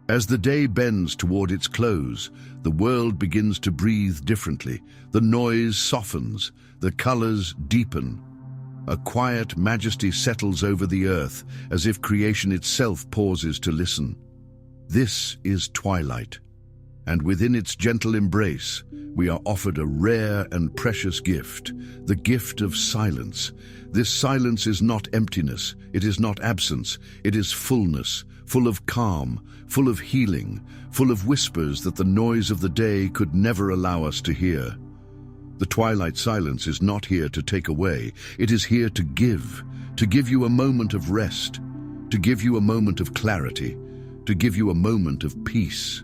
As the day bends toward its close, the world begins to breathe differently. The noise softens, the colors deepen. A quiet majesty settles over the earth, as if creation itself pauses to listen. This is twilight, and within its gentle embrace, we are offered a rare and precious gift, the gift of silence. This silence is not emptiness, it is not absence, it is fullness, full of calm, full of healing, full of whispers that the noise of the day could never allow us to hear. The twilight silence is not here to take away, it is here to give you a moment of rest, to give you a moment of clarity, to give you a moment of peace.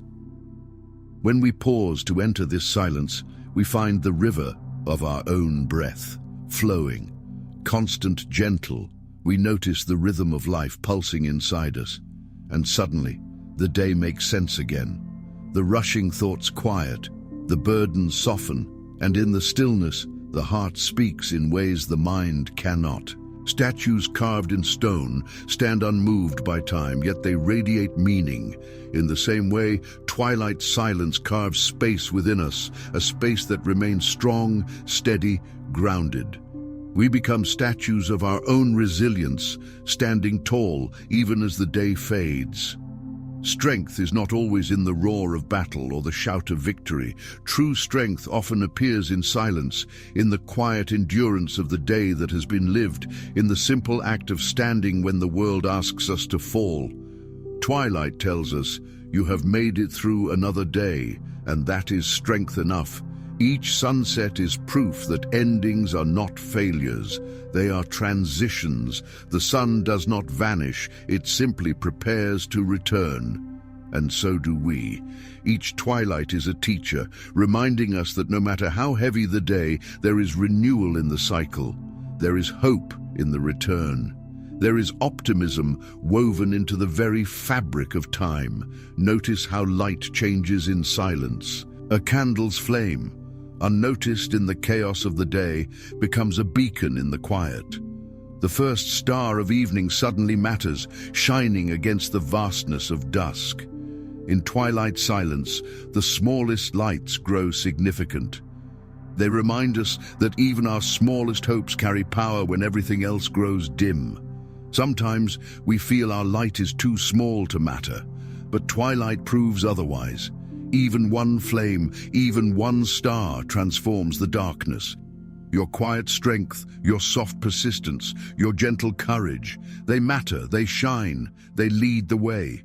When we pause to enter this silence, we find the river of our own breath, flowing, constant, gentle. We notice the rhythm of life pulsing inside us, and suddenly, the day makes sense again. The rushing thoughts quiet, the burdens soften, and in the stillness, the heart speaks in ways the mind cannot. Statues carved in stone stand unmoved by time, yet they radiate meaning. In the same way, twilight silence carves space within us, a space that remains strong, steady, grounded. We become statues of our own resilience, standing tall even as the day fades. Strength is not always in the roar of battle or the shout of victory. True strength often appears in silence, in the quiet endurance of the day that has been lived, in the simple act of standing when the world asks us to fall. Twilight tells us, you have made it through another day, and that is strength enough. Each sunset is proof that endings are not failures. They are transitions. The sun does not vanish, it simply prepares to return. And so do we. Each twilight is a teacher, reminding us that no matter how heavy the day, there is renewal in the cycle. There is hope in the return. There is optimism woven into the very fabric of time. Notice how light changes in silence. A candle's flame, unnoticed in the chaos of the day, becomes a beacon in the quiet. The first star of evening suddenly matters, shining against the vastness of dusk. In twilight silence, the smallest lights grow significant. They remind us that even our smallest hopes carry power when everything else grows dim. Sometimes we feel our light is too small to matter, but twilight proves otherwise. Even one flame, even one star transforms the darkness. Your quiet strength, your soft persistence, your gentle courage, they matter, they shine, they lead the way.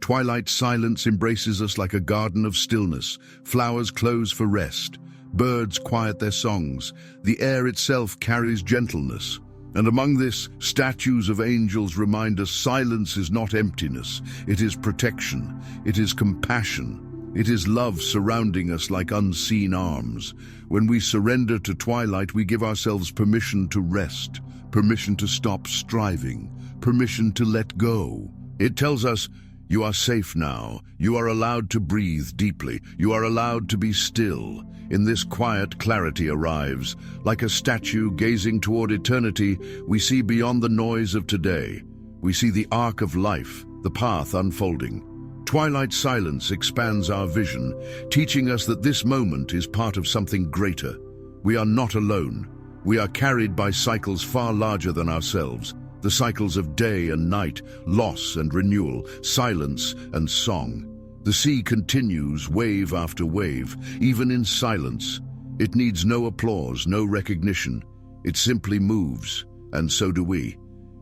Twilight silence embraces us like a garden of stillness. Flowers close for rest, birds quiet their songs, the air itself carries gentleness. And among this, statues of angels remind us silence is not emptiness, it is protection, it is compassion. It is love surrounding us like unseen arms. When we surrender to twilight, we give ourselves permission to rest, permission to stop striving, permission to let go. It tells us, you are safe now. You are allowed to breathe deeply. You are allowed to be still. In this quiet, clarity arrives. Like a statue gazing toward eternity, we see beyond the noise of today. We see the arc of life, the path unfolding. Twilight silence expands our vision, teaching us that this moment is part of something greater. We are not alone. We are carried by cycles far larger than ourselves. The cycles of day and night, loss and renewal, silence and song. The sea continues wave after wave, even in silence. It needs no applause, no recognition. It simply moves, and so do we.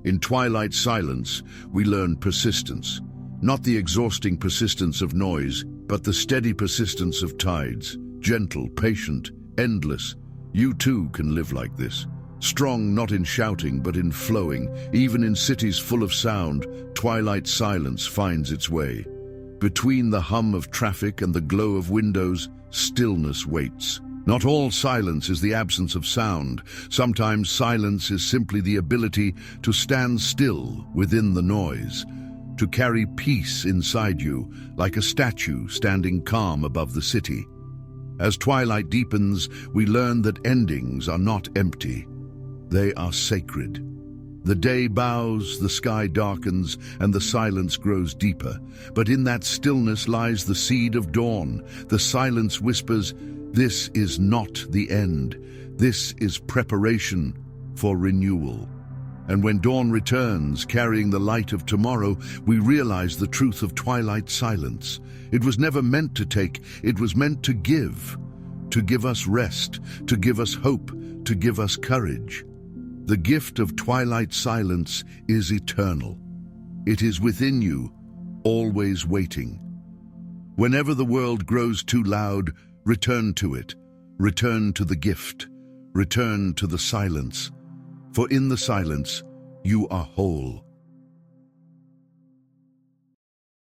In twilight silence, we learn persistence. Not the exhausting persistence of noise, but the steady persistence of tides. Gentle, patient, endless. You too can live like this. Strong not in shouting, but in flowing. Even in cities full of sound, twilight silence finds its way. Between the hum of traffic and the glow of windows, stillness waits. Not all silence is the absence of sound. Sometimes silence is simply the ability to stand still within the noise, to carry peace inside you, like a statue standing calm above the city. As twilight deepens, we learn that endings are not empty. They are sacred. The day bows, the sky darkens, and the silence grows deeper. But in that stillness lies the seed of dawn. The silence whispers, "This is not the end. This is preparation for renewal." And when dawn returns, carrying the light of tomorrow, we realize the truth of twilight silence. It was never meant to take, it was meant to give us rest, to give us hope, to give us courage. The gift of twilight silence is eternal. It is within you, always waiting. Whenever the world grows too loud, return to it. Return to the gift. Return to the silence. For in the silence, you are whole.